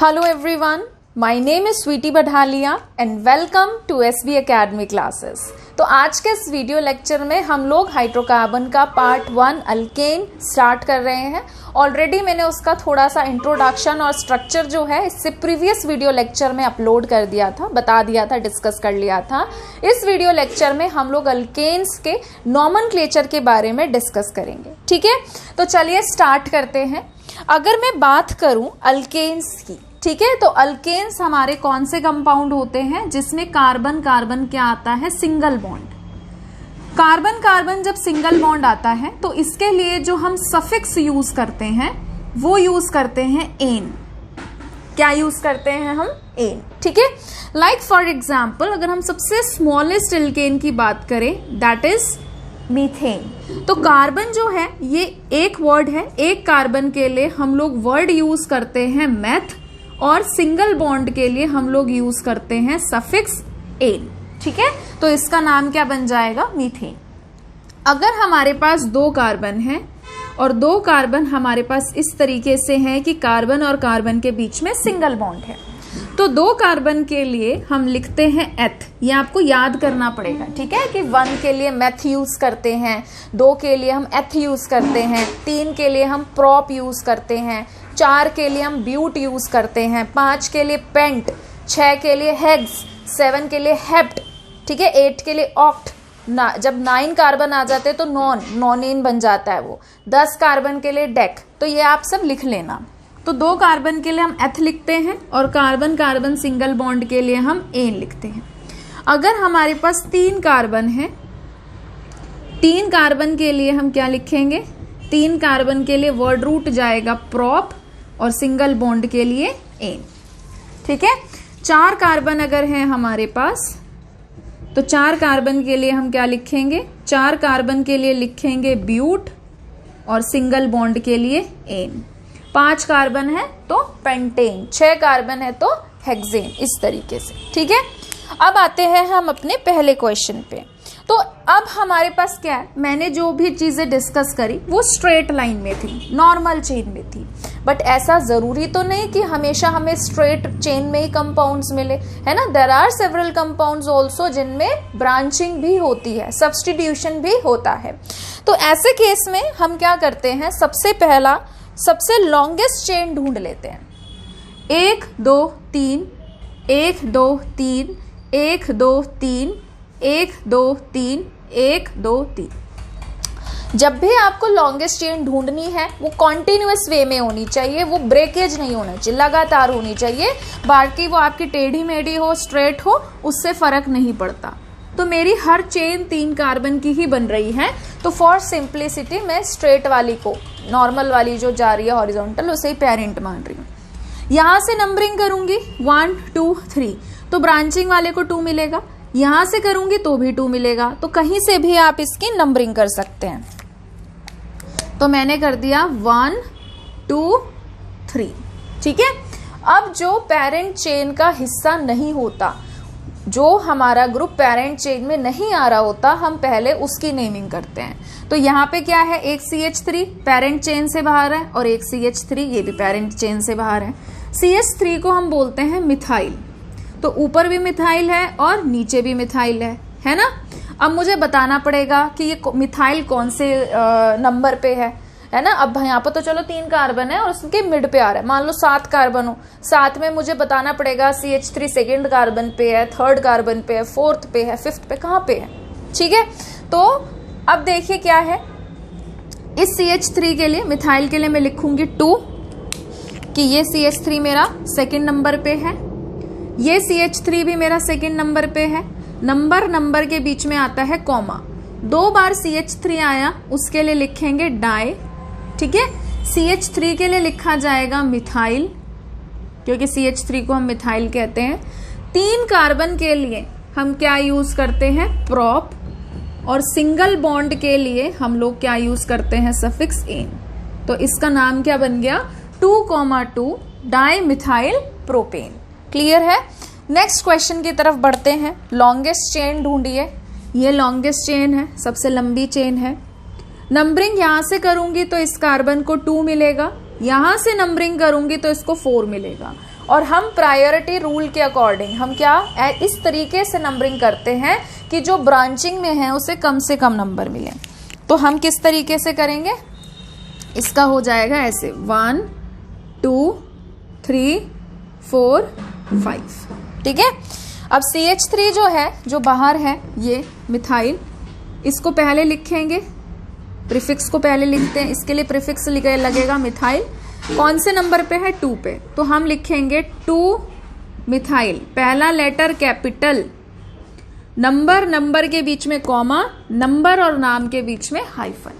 Hello everyone, my name is Sweety बढालिया and welcome to SB Academy classes। तो आज के इस वीडियो लेक्चर में हम लोग हाइड्रोकार्बन का पार्ट 1 अल्केन स्टार्ट कर रहे हैं। ऑलरेडी मैंने उसका थोड़ा सा इंट्रोडक्शन और स्ट्रक्चर जो है इससे प्रीवियस वीडियो लेक्चर में अपलोड कर दिया था, बता दिया था, डिस्कस कर लिया था। इस वीडियो लेक्चर में हम लोग अल्केन्स के नॉमेनक्लेचर के बारे में डिस्कस करेंगे। ठीक है, तो चलिए स्टार्ट करते हैं। अगर मैं बात करूं अल्केन्स की, ठीक है, तो अल्केन्स हमारे कौन से कंपाउंड होते हैं जिसमें कार्बन कार्बन क्या आता है, सिंगल बॉन्ड। कार्बन कार्बन जब सिंगल बॉन्ड आता है तो इसके लिए जो हम सफिक्स यूज करते हैं वो यूज करते हैं एन। क्या यूज करते हैं हम? एन। ठीक है, लाइक फॉर एग्जाम्पल अगर हम सबसे स्मॉलेस्ट अल्केन की बात करें दैट इज मीथेन। तो कार्बन जो है ये एक वर्ड है, एक कार्बन के लिए हम लोग वर्ड यूज करते हैं मैथ और सिंगल बॉन्ड के लिए हम लोग यूज करते हैं सफिक्स एन। ठीक है, तो इसका नाम क्या बन जाएगा? मीथेन। अगर हमारे पास दो कार्बन है और दो कार्बन हमारे पास इस तरीके से है कि कार्बन और कार्बन के बीच में सिंगल बॉन्ड है, तो दो कार्बन के लिए हम लिखते हैं एथ। ये आपको याद करना पड़ेगा, ठीक है, कि 1 के लिए मेथ यूज करते हैं, 2 के लिए हम एथ यूज करते हैं, 3 के लिए हम प्रॉप यूज करते हैं, 4 के लिए हम ब्यूट यूज करते हैं, 5 के लिए पेंट, 6 के लिए हेक्स, 7 के लिए हेप्ट, ठीक है, 8 के लिए ऑक्ट। जब 9 कार्बन आ जाते हैं तो नॉनेन बन जाता है वो। 10 कार्बन के लिए डेक। तो ये आप सब लिख लेना। तो 2 कार्बन के लिए हम एथ लिखते हैं और कार्बन कार्बन सिंगल बॉन्ड के लिए हम एन लिखते हैं। अगर हमारे पास 3 कार्बन है, 3 कार्बन के लिए हम क्या लिखेंगे? 3 कार्बन के लिए वर्ड रूट जाएगा प्रॉप और सिंगल बॉन्ड के लिए एन। ठीक है, 4 कार्बन अगर है हमारे पास तो 4 कार्बन के लिए हम क्या लिखेंगे? 4 कार्बन के लिए लिखेंगे ब्यूट और सिंगल बॉन्ड के लिए एन। 5 कार्बन है तो पेंटेन, 6 कार्बन है तो हेक्सेन, इस तरीके से। ठीक है, अब आते हैं हम अपने पहले क्वेश्चन पे। तो अब हमारे पास क्या है, मैंने जो भी चीजें डिस्कस करी वो स्ट्रेट लाइन में थी, नॉर्मल चेन में थी, बट ऐसा जरूरी तो नहीं कि हमेशा हमें स्ट्रेट चेन में ही कंपाउंड्स मिले, है ना। There are several compounds also जिनमें ब्रांचिंग भी होती है, सब्स्टिट्यूशन भी होता है। तो ऐसे केस में हम क्या करते हैं, सबसे पहला सबसे लॉन्गेस्ट चेन ढूंढ लेते हैं। 1 2 3 1 2 3 1 2 3 1 2 3 1 2 3। जब भी आपको लॉन्गेस्ट चेन ढूंढनी है वो कॉन्टिन्यूअस वे में होनी चाहिए, वो ब्रेकेज नहीं होना चाहिए, लगातार होनी चाहिए। बाकी वो आपकी टेढ़ी मेढ़ी हो, स्ट्रेट हो, उससे फर्क नहीं पड़ता। तो मेरी हर चेन 3 कार्बन की ही बन रही है, तो फॉर सिंप्लिसिटी मैं स्ट्रेट वाली को, नॉर्मल वाली जो जा रही है हॉरिजॉन्टल, उसे ही पेरेंट मान रही हूँ। यहां से नंबरिंग करूंगी 1 2 3, तो ब्रांचिंग वाले को 2 मिलेगा। यहां से करूंगी तो भी 2 मिलेगा। तो कहीं से भी आप इसकी नंबरिंग कर सकते हैं। तो मैंने कर दिया 1 2 3। ठीक है, अब जो पेरेंट चेन का हिस्सा नहीं होता, जो हमारा ग्रुप पेरेंट चेन में नहीं आ रहा होता, हम पहले उसकी नेमिंग करते हैं। तो यहाँ पे क्या है, एक CH3 पेरेंट चेन से बाहर है और एक CH3 ये भी पेरेंट चेन से बाहर है। CH3 को हम बोलते हैं मिथाइल। तो ऊपर भी मिथाइल है और नीचे भी मिथाइल है ना। अब मुझे बताना पड़ेगा कि ये मिथाइल कौन से नंबर पे है ना। अब यहाँ पर तो चलो 3 कार्बन है और उसके मिड पे आ रहा है, मान लो 7 कार्बन हो, 7 में मुझे बताना पड़ेगा CH3 सेकेंड कार्बन पे है, 3rd कार्बन पे है, 4th पे है, 5th पे कहाँ पे है। ठीक है, तो अब देखिए क्या है, इस CH3 के लिए, मिथाइल के लिए मैं लिखूंगी 2 कि ये CH3 मेरा सेकेंड नंबर पे है, ये CH3 भी मेरा सेकेंड नंबर पे है। नंबर के बीच में आता है कॉमा, 2 बार CH3 आया उसके लिए लिखेंगे डाई। ठीक है, CH3 के लिए लिखा जाएगा मिथाइल, क्योंकि CH3 को हम मिथाइल कहते हैं। 3 कार्बन के लिए हम क्या यूज करते हैं? प्रॉप। और सिंगल बॉन्ड के लिए हम लोग क्या यूज करते हैं? Suffix ane. तो इसका नाम क्या बन गया? 2,2 डाई मिथाइल प्रोपेन। क्लियर है। नेक्स्ट क्वेश्चन की तरफ बढ़ते हैं। लॉन्गेस्ट चेन ढूंढिए। ये लॉन्गेस्ट चेन है, सबसे लंबी चेन है। नंबरिंग यहां से करूंगी तो इस कार्बन को 2 मिलेगा, यहां से नंबरिंग करूंगी तो इसको 4 मिलेगा। और हम प्रायोरिटी रूल के अकॉर्डिंग हम क्या इस तरीके से नंबरिंग करते हैं कि जो ब्रांचिंग में है उसे कम से कम नंबर मिले। तो हम किस तरीके से करेंगे, इसका हो जाएगा ऐसे 1 2 3 4 5। ठीक है, अब CH3 जो है जो बाहर है ये मिथाइल, इसको पहले लिखेंगे, प्रीफिक्स को पहले लिखते हैं। इसके लिए प्रीफिक्स लगेगा मिथाइल, कौन से नंबर पे है 2 पे, तो हम लिखेंगे 2 मिथाइल, पहला लेटर कैपिटल, नंबर के बीच में कॉमा, नंबर और नाम के बीच में हाइफन।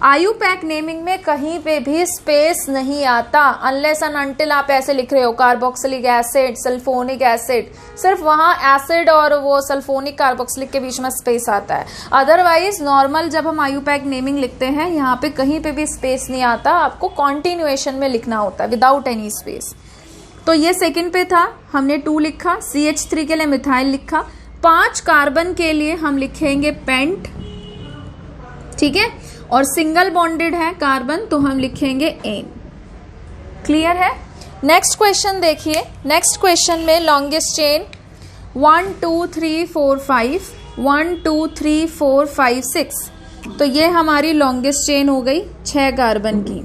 आयुपैक नेमिंग में कहीं पे भी स्पेस नहीं आता अनलेस एंड अनटिल आप ऐसे लिख रहे हो कार्बोक्सिलिक एसिड, सल्फोनिक एसिड, सिर्फ वहां एसिड और वो सल्फोनिक कार्बोक्सिलिक के बीच में स्पेस आता है। अदरवाइज नॉर्मल जब हम आयुपैक नेमिंग लिखते हैं यहाँ पे कहीं पे भी स्पेस नहीं आता, आपको कॉन्टिन्यूएशन में लिखना होता है विदाउट एनी स्पेस। तो ये सेकेंड पे था, हमने 2 लिखा, CH3 के लिए मिथाइल लिखा, 5 कार्बन के लिए हम लिखेंगे पेंट। ठीक है, और सिंगल बॉन्डेड है कार्बन तो हम लिखेंगे एन। क्लियर है। नेक्स्ट क्वेश्चन देखिए, नेक्स्ट क्वेश्चन में लॉन्गेस्ट चेन 1 2 3 4 5 1 2 3 4 5 6, तो ये हमारी लॉन्गेस्ट चेन हो गई 6 कार्बन की।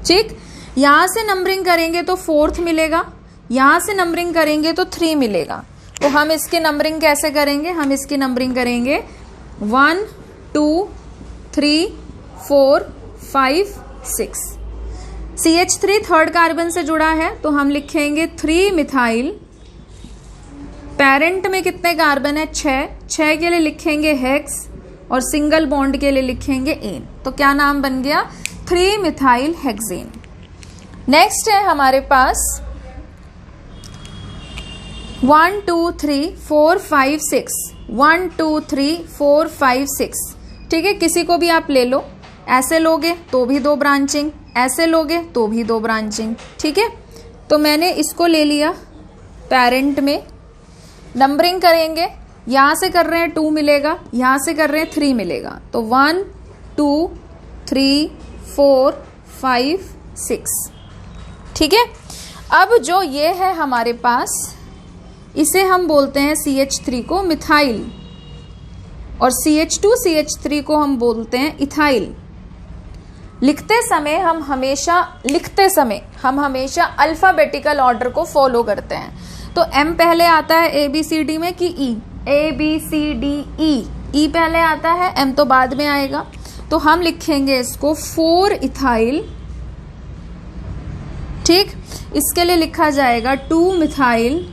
ठीक, यहां से नंबरिंग करेंगे तो 4th मिलेगा, यहां से नंबरिंग करेंगे तो 3 मिलेगा। तो हम इसकी नंबरिंग कैसे करेंगे, हम इसकी नंबरिंग करेंगे 1 2 3 4 5 6। CH3 3rd कार्बन से जुड़ा है तो हम लिखेंगे 3 मिथाइल, पेरेंट में कितने कार्बन है 6 के लिए लिखेंगे हेक्स और सिंगल बॉन्ड के लिए लिखेंगे एन। तो क्या नाम बन गया 3 मिथाइल हेक्सेन। नेक्स्ट है हमारे पास 1 2 3 4 5 6 1 2 3 4 5 6। ठीक है, किसी को भी आप ले लो, ऐसे लोगे तो भी 2 ब्रांचिंग, ऐसे लोगे तो भी 2 ब्रांचिंग। ठीक है, तो मैंने इसको ले लिया पेरेंट में, नंबरिंग करेंगे, यहां से कर रहे हैं 2 मिलेगा, यहां से कर रहे हैं 3 मिलेगा, तो 1 2 3 4 5 6। ठीक है, अब जो ये है हमारे पास इसे हम बोलते हैं CH3 को मिथाइल और CH2 CH3 को हम बोलते हैं इथाइल। लिखते समय हम हमेशा अल्फाबेटिकल ऑर्डर को फॉलो करते हैं। तो M पहले आता है ABCD में कि E, ABCDE, पहले आता है, M तो बाद में आएगा। तो हम लिखेंगे इसको 4 इथाइल। ठीक, इसके लिए लिखा जाएगा 2 मिथाइल,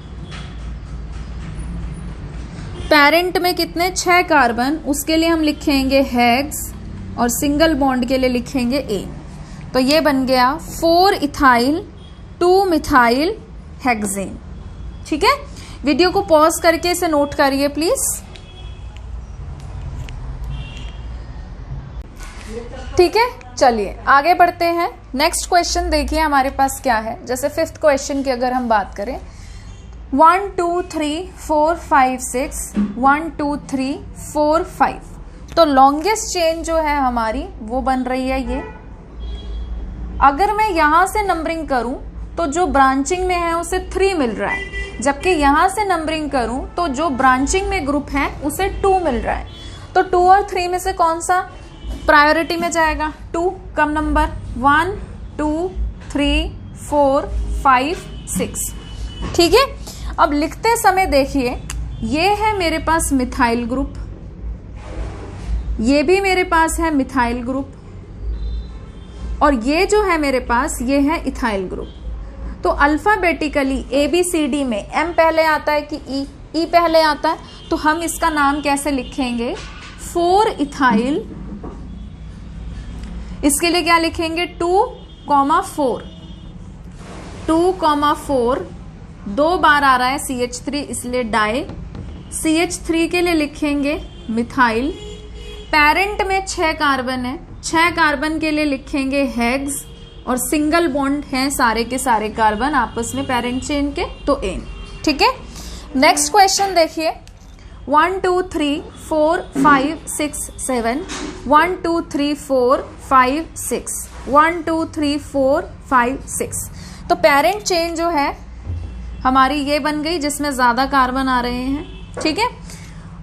पेरेंट में कितने 6 कार्बन, उसके लिए हम लिखेंगे हेक्स और सिंगल बॉन्ड के लिए लिखेंगे एन। तो ये बन गया 4 इथाइल 2 मिथाइल हेक्सेन। ठीक है, वीडियो को पॉज करके इसे नोट करिए प्लीज। ठीक है, चलिए आगे बढ़ते हैं। नेक्स्ट क्वेश्चन देखिए हमारे पास क्या है। जैसे 5th क्वेश्चन की अगर हम बात करें 1 2 3 4 5 6 1 2 3 4 5, तो लॉन्गेस्ट चेन जो है हमारी वो बन रही है ये। अगर मैं यहां से नंबरिंग करूं तो जो ब्रांचिंग में है उसे 3 मिल रहा है, जबकि यहां से नंबरिंग करूं तो जो ब्रांचिंग में ग्रुप है उसे 2 मिल रहा है। तो 2 और 3 में से कौन सा प्रायोरिटी में जाएगा? 2 कम नंबर, 1 2 3 4 5 6। ठीक है, अब लिखते समय देखिए ये है मेरे पास मिथाइल ग्रुप, ये भी मेरे पास है मिथाइल ग्रुप, और ये जो है मेरे पास ये है इथाइल ग्रुप। तो अल्फाबेटिकली ABCD में M पहले आता है कि E पहले आता है, तो हम इसका नाम कैसे लिखेंगे 4 इथाइल। इसके लिए क्या लिखेंगे 2,4 2,4, 2 बार आ रहा है CH3 इसलिए डाई। CH3 के लिए लिखेंगे मिथाइल, पेरेंट में 6 कार्बन है, 6 कार्बन के लिए लिखेंगे हेक्स और सिंगल बॉन्ड हैं सारे के सारे कार्बन आपस में पेरेंट चेन के, तो एन। ठीक है, नेक्स्ट क्वेश्चन देखिए 1 2 3 4 5 6 7 1 2 3 4 5 6 1 2 3 4 5 6। तो पेरेंट चेन जो है हमारी ये बन गई जिसमें ज्यादा कार्बन आ रहे हैं, ठीक है।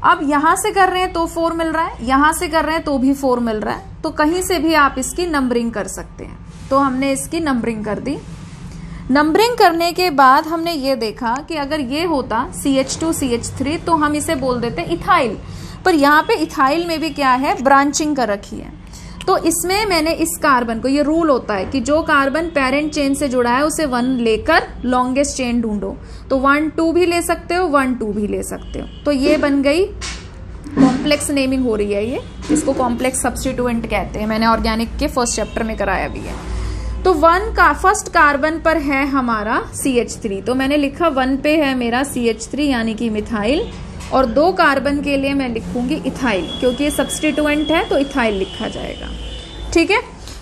अब यहां से कर रहे हैं तो 4 मिल रहा है, यहां से कर रहे हैं तो भी 4 मिल रहा है, तो कहीं से भी आप इसकी नंबरिंग कर सकते हैं। तो हमने इसकी नंबरिंग कर दी। नंबरिंग करने के बाद हमने ये देखा कि अगर ये होता CH2 CH3 तो हम इसे बोल देते इथाइल, पर यहाँ पे इथाइल में भी क्या है, ब्रांचिंग कर रखी है। तो इसमें मैंने इस कार्बन को, ये रूल होता है कि जो कार्बन पेरेंट चेन से जुड़ा है उसे 1 लेकर लॉन्गेस्ट चेन ढूंढो। तो 1 2 भी ले सकते हो, 1 2 भी ले सकते हो। तो ये बन गई कॉम्प्लेक्स नेमिंग हो रही है, ये इसको कॉम्प्लेक्स सब्स्टिट्यूएंट कहते हैं, मैंने ऑर्गेनिक के फर्स्ट चैप्टर में कराया भी है। तो 1 का फर्स्ट कार्बन पर है हमारा CH3, तो मैंने लिखा 1 पे है मेरा CH3 यानी कि मिथाइल, और 2 कार्बन के लिए मैं लिखूंगी इथाइल, क्योंकि ये सब्स्टिट्यूएंट है तो इथाइल लिखा जाएगा, ठीक है।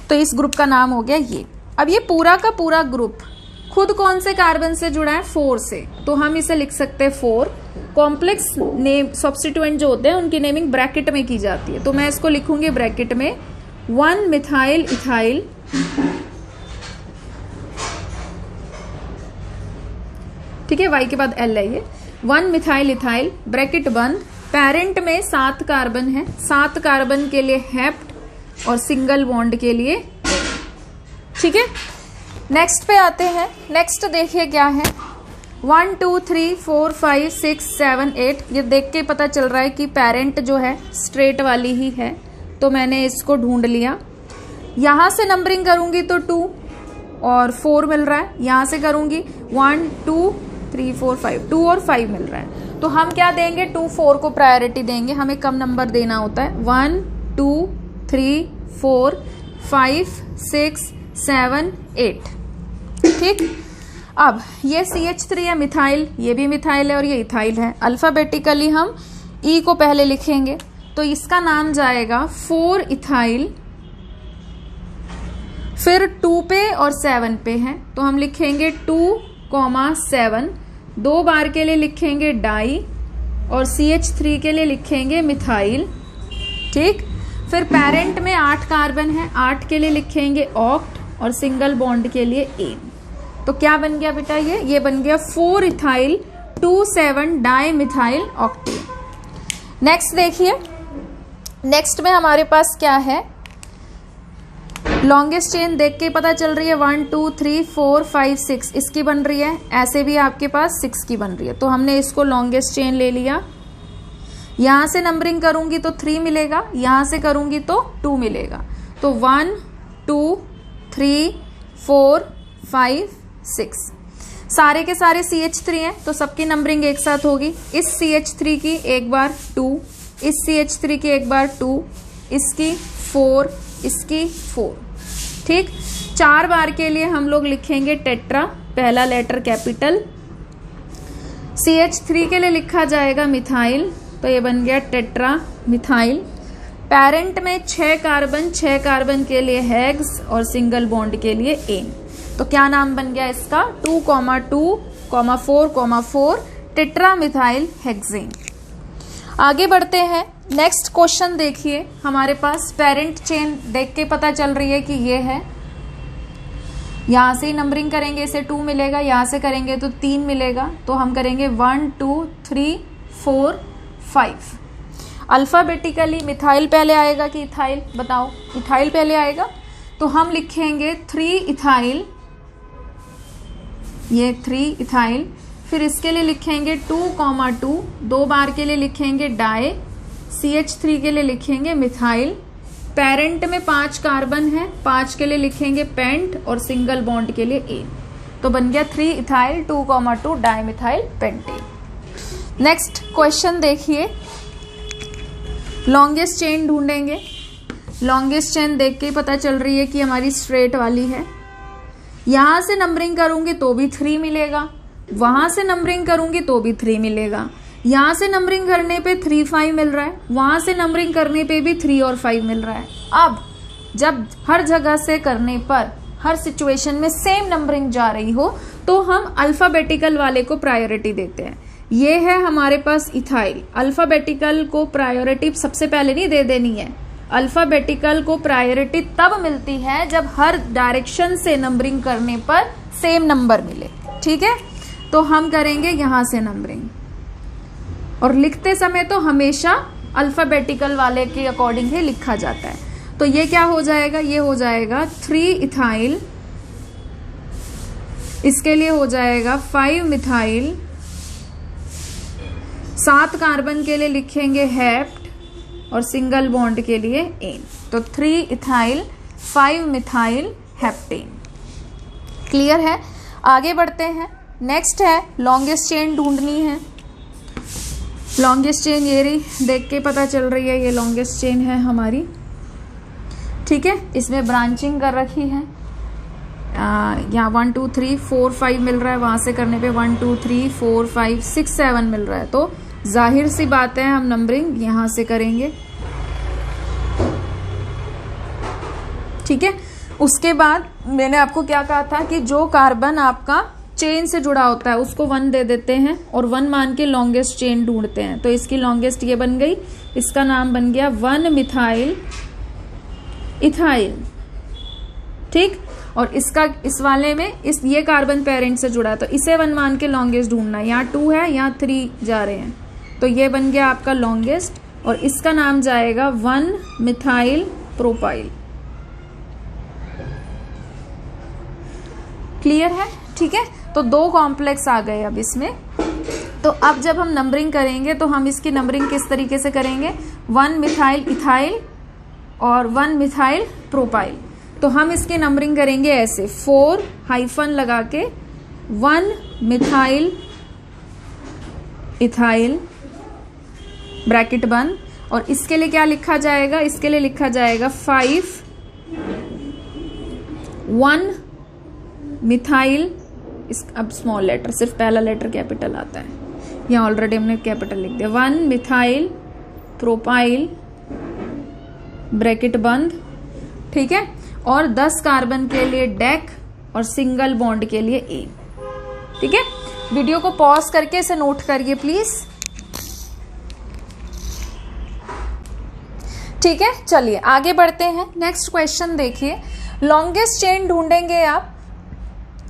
तो इस ग्रुप का नाम हो गया ये। अब ये पूरा का पूरा ग्रुप खुद कौन से कार्बन से जुड़ा है, 4 से, तो हम इसे लिख सकते हैं 4। कॉम्प्लेक्स नेम सब्स्टिट्यूएंट जो होते हैं उनकी नेमिंग ब्रैकेट में की जाती है, तो मैं इसको लिखूंगी ब्रैकेट में 1 मिथाइल इथाइल, ठीक है, Y के बाद L है ये, 1 मिथाइल इथाइल, ब्रैकेट बंद, पेरेंट में 7 कार्बन है, 7 कार्बन के लिए हेप्ट और सिंगल बॉन्ड के लिए, ठीक है। नेक्स्ट पे आते हैं। नेक्स्ट देखिए क्या है, 1 2 3 4 5 6 7 8, ये देख के पता चल रहा है कि पेरेंट जो है स्ट्रेट वाली ही है, तो मैंने इसको ढूंढ लिया। यहां से नंबरिंग करूंगी तो 2 और 4 मिल रहा है, यहां से करूंगी 1 2 3 4 5, 2 और 5 मिल रहा है। तो हम क्या देंगे, 2 4 को प्रायोरिटी देंगे, हमें कम नंबर देना होता है। 1 2 3 4 5 6 7 8, ठीक। अब ये CH3 है मिथाइल, ये भी मिथाइल है और ये इथाइल है। अल्फाबेटिकली हम E को पहले लिखेंगे, तो इसका नाम जाएगा 4 इथाइल, फिर 2 पे और 7 पे है, तो हम लिखेंगे 2,7, 2 बार के लिए लिखेंगे डाई और CH3 के लिए लिखेंगे मिथाइल, ठीक। फिर पेरेंट में 8 कार्बन है, 8 के लिए लिखेंगे ऑक्ट और सिंगल बॉन्ड के लिए एन। तो क्या बन गया बेटा, ये बन गया 4 ethyl 2 7 di methyl octane. Next देखिए, नेक्स्ट में हमारे पास क्या है, लॉन्गेस्ट चेन देख के पता चल रही है 1 2 3 4 5 6 इसकी बन रही है, ऐसे भी आपके पास 6 की बन रही है, तो हमने इसको लॉन्गेस्ट चेन ले लिया। यहां से नंबरिंग करूंगी तो 3 मिलेगा, यहां से करूंगी तो 2 मिलेगा, तो 1 2 3 4 5 6, सारे के सारे CH3 हैं तो सबकी नंबरिंग एक साथ होगी। इस CH3 की एक बार 2, इस CH3 की एक बार 2, इसकी 4, इसकी 4, ठीक। 4 बार के लिए हम लोग लिखेंगे टेट्रा, पहला लेटर कैपिटल। CH3 के लिए लिखा जाएगा मिथाइल, तो ये बन गया टेट्रा मिथाइल। पेरेंट में 6 कार्बन, 6 कार्बन के लिए हेक्स और सिंगल बॉन्ड के लिए एन, तो क्या नाम बन गया इसका, 2,2,4,4 टेट्रा मिथाइल हेक्सेन। आगे बढ़ते हैं। नेक्स्ट क्वेश्चन देखिए, हमारे पास पेरेंट चेन देख के पता चल रही है कि ये है, यहां से नंबरिंग करेंगे इसे 2 मिलेगा, यहां से करेंगे तो 3 मिलेगा, तो हम करेंगे 1 2 3 4 5। अल्फाबेटिकली मिथाइल पहले आएगा कि इथाइल, बताओ, इथाइल पहले आएगा, तो हम लिखेंगे 3 इथाइल, ये 3 इथाइल, फिर इसके लिए लिखेंगे 2,2, 2 बार के लिए लिखेंगे डाई, CH3 के लिए लिखेंगे मिथाइल। पेरेंट में 5 कार्बन है, 5 के लिए लिखेंगे पेंट और सिंगल बॉन्ड के लिए एन, तो बन गया 3 ethyl 2,2 di methyl pentane. Next question देखिए, लॉन्गेस्ट चेन ढूंढेंगे। लॉन्गेस्ट चेन देख के पता चल रही है कि हमारी स्ट्रेट वाली है, यहां से नंबरिंग करूंगी तो भी 3 मिलेगा, वहां से नंबरिंग करूंगी तो भी 3 मिलेगा, यहां से नंबरिंग करने पे 3 5 मिल रहा है, वहां से नंबरिंग करने पे भी 3 और 5 मिल रहा है। अब जब हर जगह से करने पर हर सिचुएशन में सेम नंबरिंग जा रही हो तो हम अल्फाबेटिकल वाले को प्रायोरिटी देते हैं। ये है हमारे पास इथाइल, अल्फाबेटिकल को प्रायोरिटी सबसे पहले नहीं दे देनी है, अल्फाबेटिकल को प्रायोरिटी तब मिलती है जब हर डायरेक्शन से नंबरिंग करने पर सेम नंबर मिले। ठीक है, तो हम करेंगे यहाँ से नंबरिंग, और लिखते समय तो हमेशा अल्फाबेटिकल वाले के अकॉर्डिंग ही लिखा जाता है। तो ये क्या हो जाएगा, ये हो जाएगा 3 इथाइल, इसके लिए हो जाएगा 5 मिथाइल, 7 कार्बन के लिए लिखेंगे हेप्ट, और सिंगल बॉन्ड के लिए एन। तो 3 इथाइल 5 मिथाइल हेप्टेन। क्लियर है? आगे बढ़ते हैं। नेक्स्ट है लॉन्गेस्ट चेन ढूंढनी है। लॉन्गेस्ट चेन ये रही, देख के पता चल रही है ये लॉन्गेस्ट चेन है हमारी। ठीक है, इसमें ब्रांचिंग कर रखी है। यहाँ 1 2 3 4 5 मिल रहा है, वहां से करने पे 1 2 3 4 5 6 7 मिल रहा है। तो जाहिर सी बात है हम नंबरिंग यहां से करेंगे। ठीक है, उसके बाद मैंने आपको क्या कहा था कि जो कार्बन आपका चेन से जुड़ा होता है उसको 1 दे देते हैं और 1 मान के लॉन्गेस्ट चेन ढूंढते हैं। तो इसकी लॉन्गेस्ट ये बन गई, इसका नाम बन गया 1 मिथाइल इथाइल। ठीक, और इसका इस वाले में ये कार्बन पेरेंट से जुड़ा है, तो इसे 1 मान के लॉन्गेस्ट ढूंढना है। यहाँ 2 है, यहाँ 3 जा रहे हैं, तो ये बन गया आपका लॉन्गेस्ट, और इसका नाम जाएगा 1 मिथाइल प्रोपाइल। क्लियर है? ठीक है, तो 2 कॉम्प्लेक्स आ गए अब इसमें। तो अब जब हम नंबरिंग करेंगे तो हम इसकी नंबरिंग किस तरीके से करेंगे, 1 मिथाइल इथाइल और 1 मिथाइल प्रोपाइल। तो हम इसकी नंबरिंग करेंगे ऐसे, 4 हाइफन लगा के 1 मिथाइल इथाइल ब्रैकेट बंद, और इसके लिए क्या लिखा जाएगा, इसके लिए लिखा जाएगा 5 1 मिथाइल, इस अब स्मॉल लेटर, सिर्फ पहला लेटर कैपिटल आता है, यहाँ ऑलरेडी हमने कैपिटल लिख दिया। 1 मिथाइल प्रोपाइल ब्रैकेट बंद। ठीक है, और 10 कार्बन के लिए डेक और सिंगल बॉन्ड के लिए ए। ठीक है, वीडियो को पॉज करके इसे नोट करिए प्लीज। ठीक है, चलिए आगे बढ़ते हैं। नेक्स्ट क्वेश्चन देखिए, लॉन्गेस्ट चेन ढूंढेंगे आप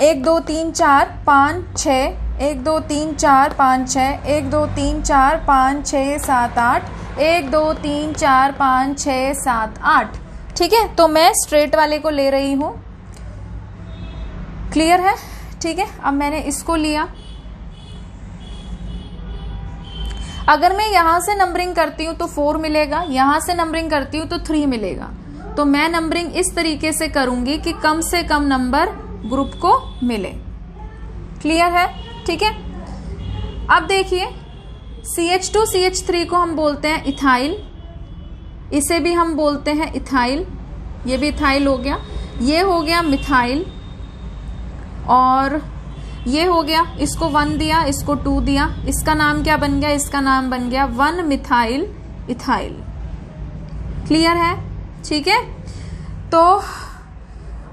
1 2 3 4 5 6, 1 2 3 4 5 6, 1 2 3 4 5 6 7 8, 1 2 3 4 5 6 7 8। ठीक है, तो मैं स्ट्रेट वाले को ले रही हूं। क्लियर है? ठीक है, अब मैंने इसको लिया। अगर मैं यहां से नंबरिंग करती हूं तो 4 मिलेगा, यहां से नंबरिंग करती हूं तो 3 मिलेगा। तो मैं नंबरिंग इस तरीके से करूंगी कि कम से कम नंबर ग्रुप को मिले। क्लियर है? ठीक है, अब देखिए CH2 CH3 को हम बोलते हैं इथाइल, इसे भी हम बोलते हैं इथाइल, ये भी इथाइल हो गया, ये हो गया मिथाइल, और ये हो गया, इसको 1 दिया, इसको 2 दिया, इसका नाम क्या बन गया, इसका नाम बन गया 1 मिथाइल इथाइल। क्लियर है? ठीक है, तो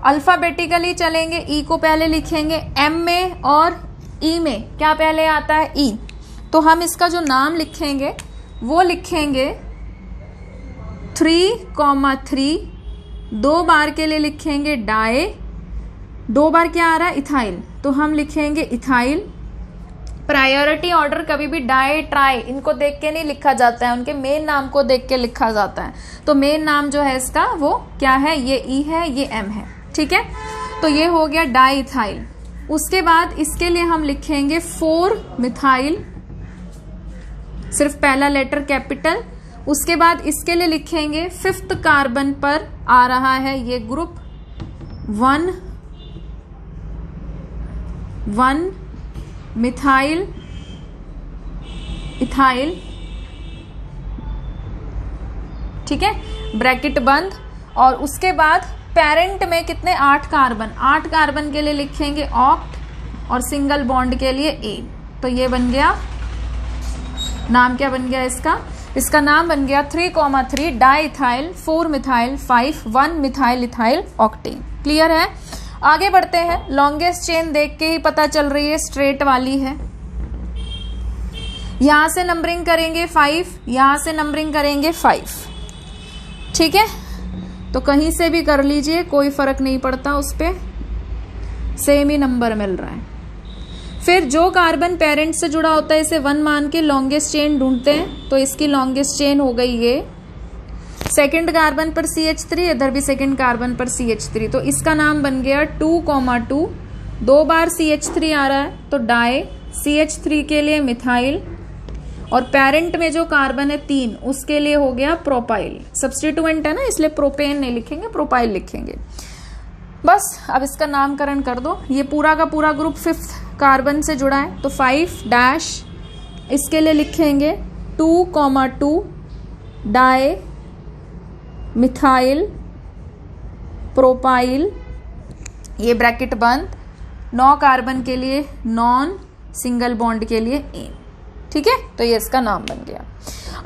अल्फाबेटिकली चलेंगे, ई को पहले लिखेंगे, एम में और ई में क्या पहले आता है, ई। तो हम इसका जो नाम लिखेंगे वो लिखेंगे 3,3, 2 बार के लिए लिखेंगे डाई, 2 बार क्या आ रहा है, इथाइल, तो हम लिखेंगे इथाइल। प्रायोरिटी ऑर्डर कभी भी डाई ट्राई इनको देख के नहीं लिखा जाता है, उनके मेन नाम को देख के लिखा जाता है। तो मेन नाम जो है इसका वो क्या है, ये ई है, ये एम है। ठीक है, तो ये हो गया डाई इथाइल। उसके बाद इसके लिए हम लिखेंगे 4 मिथाइल, सिर्फ पहला लेटर कैपिटल। उसके बाद इसके लिए लिखेंगे 5th कार्बन पर आ रहा है ये ग्रुप 1 मिथाइल इथाइल। ठीक है, ब्रैकेट बंद, और उसके बाद पेरेंट में कितने, 8 कार्बन, 8 कार्बन के लिए लिखेंगे ऑक्ट, और सिंगल बॉन्ड के लिए ए। तो ये बन गया, नाम क्या बन गया इसका, इसका नाम बन गया 3,3 di ethyl 4 methyl 5 1 methyl ethyl octane. Clear है? आगे बढ़ते हैं। लॉन्गेस्ट चेन देख के ही पता चल रही है स्ट्रेट वाली है। यहां से नंबरिंग करेंगे 5, यहां से नंबरिंग करेंगे 5। ठीक है, तो कहीं से भी कर लीजिए, कोई फर्क नहीं पड़ता उस पर। सेम ही नंबर मिल रहा है। फिर जो कार्बन पेरेंट से जुड़ा होता है इसे 1 मान के लॉन्गेस्ट चेन ढूंढते हैं, तो इसकी लॉन्गेस्ट चेन हो गई ये। सेकंड कार्बन पर CH3, इधर भी सेकंड कार्बन पर CH3, तो इसका नाम बन गया 2,2। 2 बार CH3 आ रहा है तो डाई, CH3 के लिए मिथाइल, और पेरेंट में जो कार्बन है 3 उसके लिए हो गया प्रोपाइल। सब्स्टिट्यूएंट है ना, इसलिए प्रोपेन नहीं लिखेंगे, प्रोपाइल लिखेंगे। बस अब इसका नामकरण कर दो। ये पूरा का पूरा ग्रुप 5th कार्बन से जुड़ा है, तो 5' इसके लिए लिखेंगे 2,2 डाई मिथाइल प्रोपाइल, ये ब्रैकेट बंद। 9 कार्बन के लिए नॉन, सिंगल बॉन्ड के लिए एन। ठीक है, तो ये इसका नाम बन गया।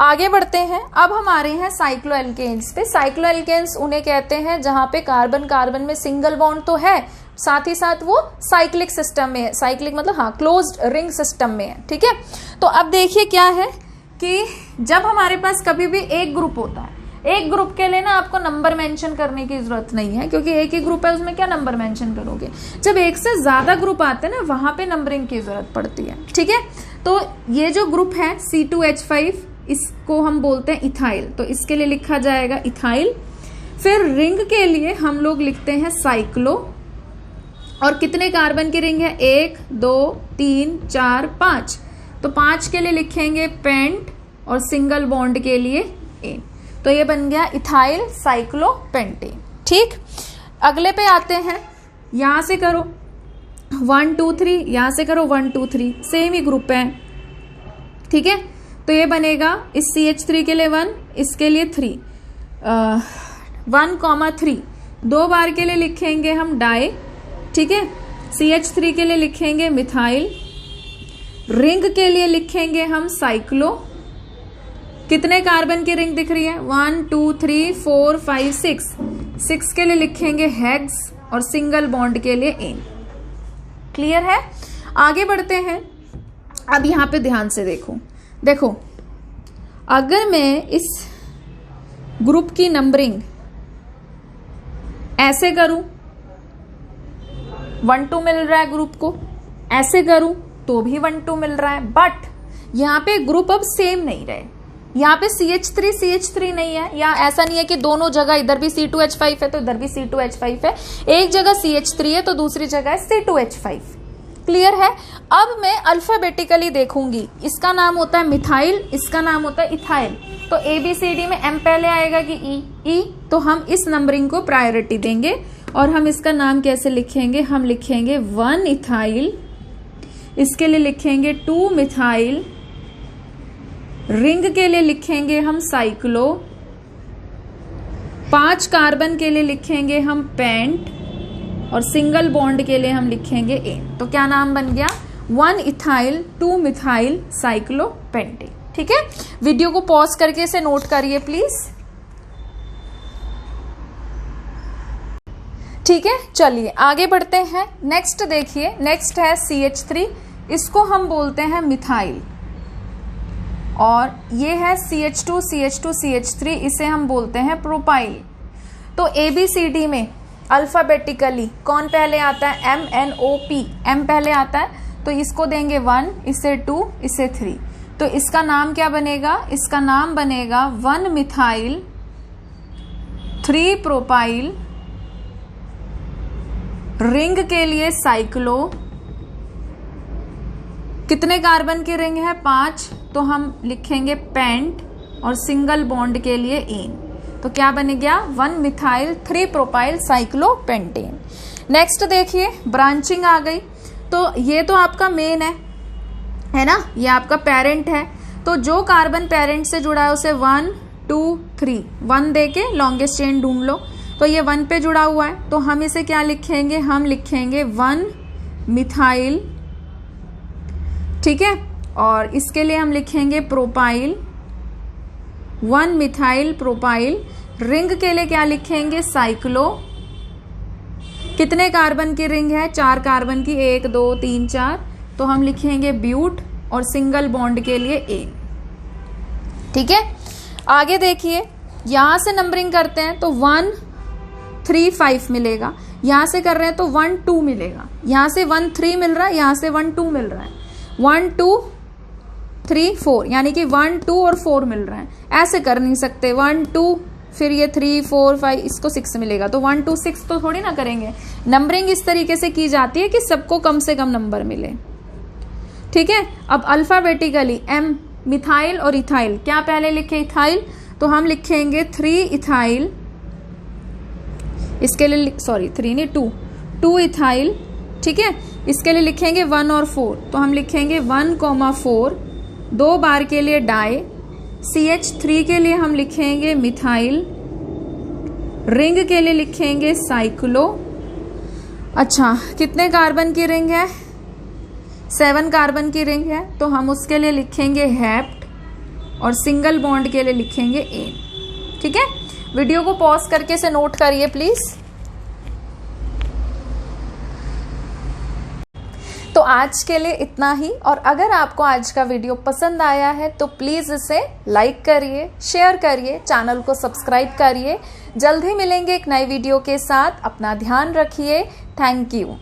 आगे बढ़ते हैं। अब हम आ रहे हैं साइक्लोएल्केन्स पे। साइक्लोएल्केन्स उन्हें कहते हैं जहां पे कार्बन कार्बन में सिंगल बॉन्ड तो है, साथ ही साथ वो साइक्लिक सिस्टम में है। साइक्लिक मतलब हाँ, क्लोज्ड रिंग सिस्टम में है। ठीक है, तो अब देखिए क्या है कि जब हमारे पास कभी भी एक ग्रुप होता है, एक ग्रुप के लिए ना आपको नंबर मेंशन करने की जरूरत नहीं है, क्योंकि एक ही ग्रुप है, उसमें क्या नंबर मेंशन करोगे। जब एक से ज्यादा ग्रुप आते हैं ना, वहां पे नंबरिंग की जरूरत पड़ती है। ठीक है, तो ये जो ग्रुप है C2H5, इसको हम बोलते हैं इथाइल, तो इसके लिए लिखा जाएगा इथाइल। फिर रिंग के लिए हम लोग लिखते हैं साइक्लो, और कितने कार्बन की रिंग है, 1 2 3 4 5, तो 5 के लिए लिखेंगे पेंट, और सिंगल बॉन्ड के लिए एन। तो ये बन गया इथाइल साइक्लोपेंटेन। ठीक, अगले पे आते हैं। यहां से करो 1 2 3, यहां से करो 1 2 3, सेम ही ग्रुप है। ठीक है, तो ये बनेगा इस CH3 के लिए 1, इसके लिए 3, 1,3। 2 बार के लिए लिखेंगे हम डाई। ठीक है, CH3 के लिए लिखेंगे मिथाइल, रिंग के लिए लिखेंगे हम साइक्लो। कितने कार्बन की रिंग दिख रही है, 1 2 3 4 5 6, 6 के लिए लिखेंगे हेक्स, और सिंगल बॉन्ड के लिए एन। क्लियर है, आगे बढ़ते हैं। अब यहां पे ध्यान से देखो, अगर मैं इस ग्रुप की नंबरिंग ऐसे करूं, 1 2 मिल रहा है ग्रुप को, ऐसे करूं तो भी 1 2 मिल रहा है, बट यहां पे ग्रुप अब सेम नहीं रहे। यहाँ पे CH3 नहीं है, या ऐसा नहीं है कि दोनों जगह, इधर भी C2H5 है तो इधर भी C2H5 है, एक जगह CH3 है तो दूसरी जगह है C2H5। क्लियर है, अब मैं अल्फाबेटिकली देखूंगी। इसका नाम होता है मिथाइल, इसका नाम होता है इथाइल, तो ABCD में M पहले आएगा कि E, तो हम इस नंबरिंग को प्रायोरिटी देंगे। और हम इसका नाम कैसे लिखेंगे, हम लिखेंगे 1 इथाइल, इसके लिए लिखेंगे 2 मिथाइल, रिंग के लिए लिखेंगे हम साइक्लो, 5 कार्बन के लिए लिखेंगे हम पेंट, और सिंगल बॉन्ड के लिए हम लिखेंगे एन। तो क्या नाम बन गया, 1 इथाइल 2 मिथाइल साइक्लोपेंटेन। ठीक है, वीडियो को पॉज करके इसे नोट करिए प्लीज। ठीक है, चलिए आगे बढ़ते हैं। नेक्स्ट देखिए, नेक्स्ट है CH3, इसको हम बोलते हैं मिथाइल, और ये है CH2, इसे हम बोलते हैं प्रोपाइल। तो ABCD में अल्फाबेटिकली कौन पहले आता है, MNOP, M पहले आता है, तो इसको देंगे 1, इसे 2, इसे 3, तो इसका नाम क्या बनेगा, इसका नाम बनेगा 1 मिथाइल 3 प्रोपाइल, रिंग के लिए साइक्लो। कितने कार्बन की रिंग है, 5, तो हम लिखेंगे पेंट, और सिंगल बॉन्ड के लिए एन। तो क्या बन गया, 1 मिथाइल 3 प्रोपाइल साइक्लोपेंटेन। नेक्स्ट देखिए, ब्रांचिंग आ गई। तो ये तो आपका मेन है ना, ये आपका पेरेंट है, तो जो कार्बन पेरेंट से जुड़ा है उसे 1 2 3, 1 दे के लॉन्गेस्ट चेन ढूंढ लो। तो ये 1 पे जुड़ा हुआ है, तो हम इसे क्या लिखेंगे, हम लिखेंगे 1 मिथाइल। ठीक है, और इसके लिए हम लिखेंगे प्रोपाइल, 1 मिथाइल प्रोपाइल। रिंग के लिए क्या लिखेंगे, साइक्लो। कितने कार्बन की रिंग है, 4 कार्बन की, 1 2 3 4, तो हम लिखेंगे ब्यूट, और सिंगल बॉन्ड के लिए एन। ठीक है, आगे देखिए, यहां से नंबरिंग करते हैं, तो 1 3 5 मिलेगा। यहाँ से कर रहे हैं तो 1 2 मिलेगा, यहाँ से 1 3 मिल रहा है, यहाँ से 1 2 मिल रहा है, 1 2 3 4, यानी कि 1 2 और 4 मिल रहा है। ऐसे कर नहीं सकते 1 2 फिर ये 3 4 5, इसको 6 मिलेगा, तो 1 2 6 तो थोड़ी ना करेंगे। नंबरिंग इस तरीके से की जाती है कि सबको कम से कम नंबर मिले। ठीक है, अब अल्फाबेटिकली M मिथाइल और इथाइल, क्या पहले लिखे इथाइल, तो हम लिखेंगे 3 इथाइल, इसके लिए सॉरी 3 नहीं 2 इथाइल। ठीक है, इसके लिए लिखेंगे 1 और 4, तो हम लिखेंगे 1,4, 2 बार के लिए डाई। CH3 के लिए हम लिखेंगे मिथाइल, रिंग के लिए लिखेंगे साइक्लो। अच्छा, कितने कार्बन की रिंग है, 7 कार्बन की रिंग है, तो हम उसके लिए लिखेंगे हेप्ट, और सिंगल बॉन्ड के लिए लिखेंगे एन। ठीक है, वीडियो को पॉज करके से नोट करिए प्लीज। तो आज के लिए इतना ही, और अगर आपको आज का वीडियो पसंद आया है तो प्लीज इसे लाइक करिए, शेयर करिए, चैनल को सब्सक्राइब करिए। जल्द ही मिलेंगे एक नई वीडियो के साथ। अपना ध्यान रखिए। Thank you.